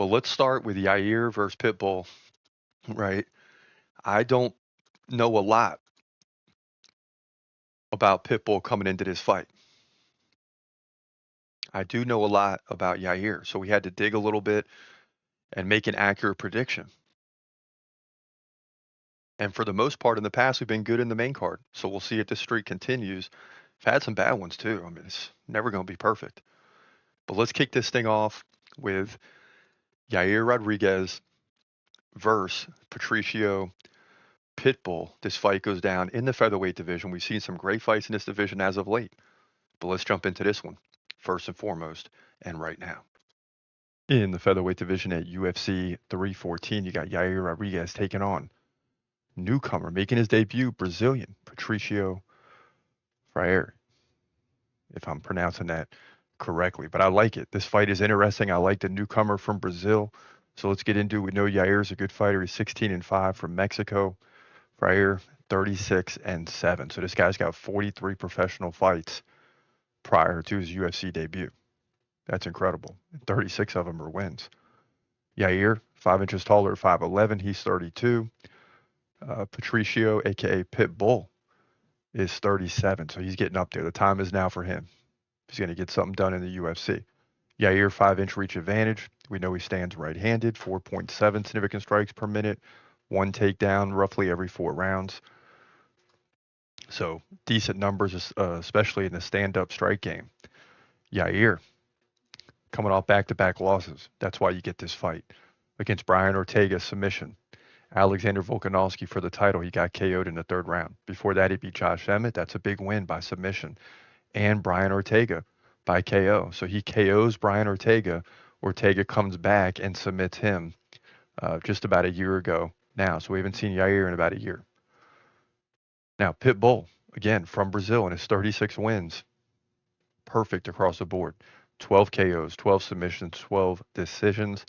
But let's start with Yair versus Pitbull, right? I don't know a lot about Pitbull coming into this fight. I do know a lot about Yair, so we had to dig a little bit and make an accurate prediction. And for the most part in the past, we've been good in the main card. So we'll see if this streak continues. I've had some bad ones too. I mean, it's never going to be perfect. But let's kick this thing off with Yair Rodriguez versus Patricio Pitbull. This fight goes down in the featherweight division. We've seen some great fights in this division as of late. But let's jump into this one first and foremost and right now. In the featherweight division at UFC 314, you got Yair Rodriguez taking on newcomer making his debut, Brazilian Patricio Freire, if I'm pronouncing that correctly. But I like it. This fight is interesting. I like the newcomer from Brazil. So let's get into it. We know Yair is a good fighter. He's 16-5 from Mexico. Freire 36-7. So this guy's got 43 professional fights prior to his UFC debut. That's incredible. 36 of them are wins. Yair, 5 inches taller, 5'11". He's 32. Patricio, aka Pitbull, is 37, so he's getting up there. The time is now for him. He's going to get something done in the UFC. Yair, 5-inch reach advantage. We know he stands right-handed, 4.7 significant strikes per minute, 1 takedown roughly every 4 rounds. So decent numbers, especially in the stand-up strike game. Yair, coming off back-to-back losses. That's why you get this fight. Against Brian Ortega, submission. Alexander Volkanovski for the title. He got KO'd in the 3rd round. Before that, he beat Josh Emmett. That's a big win by submission. And Brian Ortega by KO. So he KOs Brian Ortega. Ortega comes back and submits him just about a year ago now. So we haven't seen Yair in about a year. Now, Pitbull, again, from Brazil, and his 36 wins. Perfect across the board. 12 KOs, 12 submissions, 12 decisions.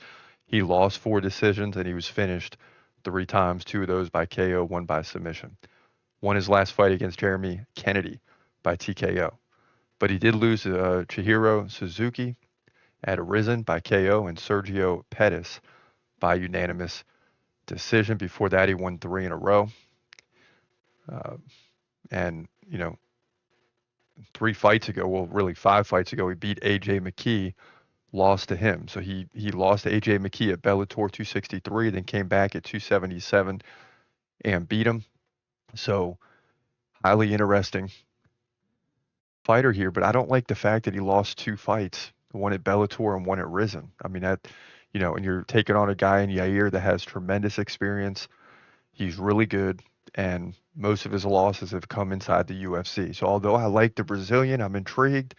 He lost 4 decisions, and he was finished 3 times, 2 of those by KO, 1 by submission. Won his last fight against Jeremy Kennedy by TKO. But he did lose Chihiro Suzuki at Arisen by KO and Sergio Pettis by unanimous decision. Before that, he won 3 in a row. And, 3 fights ago, well, really 5 fights ago, he beat A.J. McKee, lost to him. So he lost to A.J. McKee at Bellator 263, then came back at 277 and beat him. So highly interesting fighter here, but I don't like the fact that he lost 2 fights, one at Bellator and one at Risen. I mean, that, and you're taking on a guy in Yair that has tremendous experience. He's really good, and most of his losses have come inside the UFC. So although I like the Brazilian, I'm intrigued.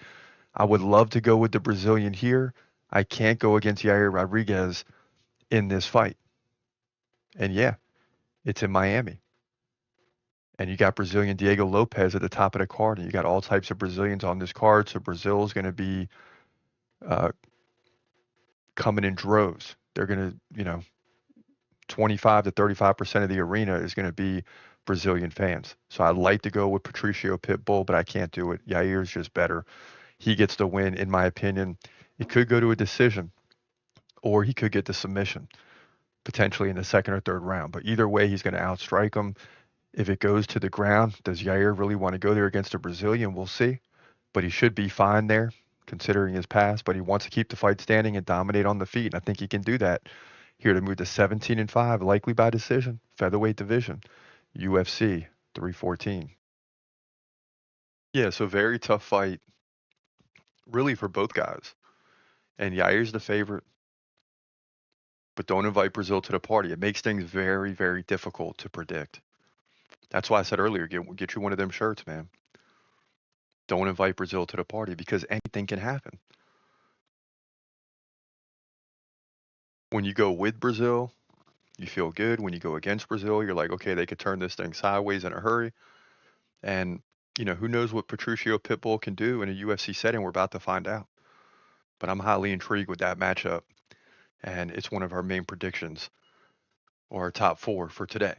I would love to go with the Brazilian here. I can't go against Yair Rodriguez in this fight. And yeah, it's in Miami. And you got Brazilian Diego Lopez at the top of the card, and you got all types of Brazilians on this card. So Brazil is going to be coming in droves. They're going to, 25 to 35% of the arena is going to be Brazilian fans. So I'd like to go with Patricio Pitbull, but I can't do it. Yair's just better. He gets the win, in my opinion. It could go to a decision, or he could get the submission, potentially in the 2nd or 3rd round. But either way, he's going to outstrike him. If it goes to the ground, does Yair really want to go there against a Brazilian? We'll see. But he should be fine there, considering his past. But he wants to keep the fight standing and dominate on the feet. And I think he can do that here to move to 17-5, likely by decision, featherweight division, UFC 314. Yeah, so very tough fight, really, for both guys. And Yair's the favorite, but don't invite Brazil to the party. It makes things very, very difficult to predict. That's why I said earlier, get you one of them shirts, man. Don't invite Brazil to the party because anything can happen. When you go with Brazil, you feel good. When you go against Brazil, you're like, okay, they could turn this thing sideways in a hurry. And, who knows what Patricio Pitbull can do in a UFC setting? We're about to find out. But I'm highly intrigued with that matchup. And it's one of our main predictions, or our top 4 for today.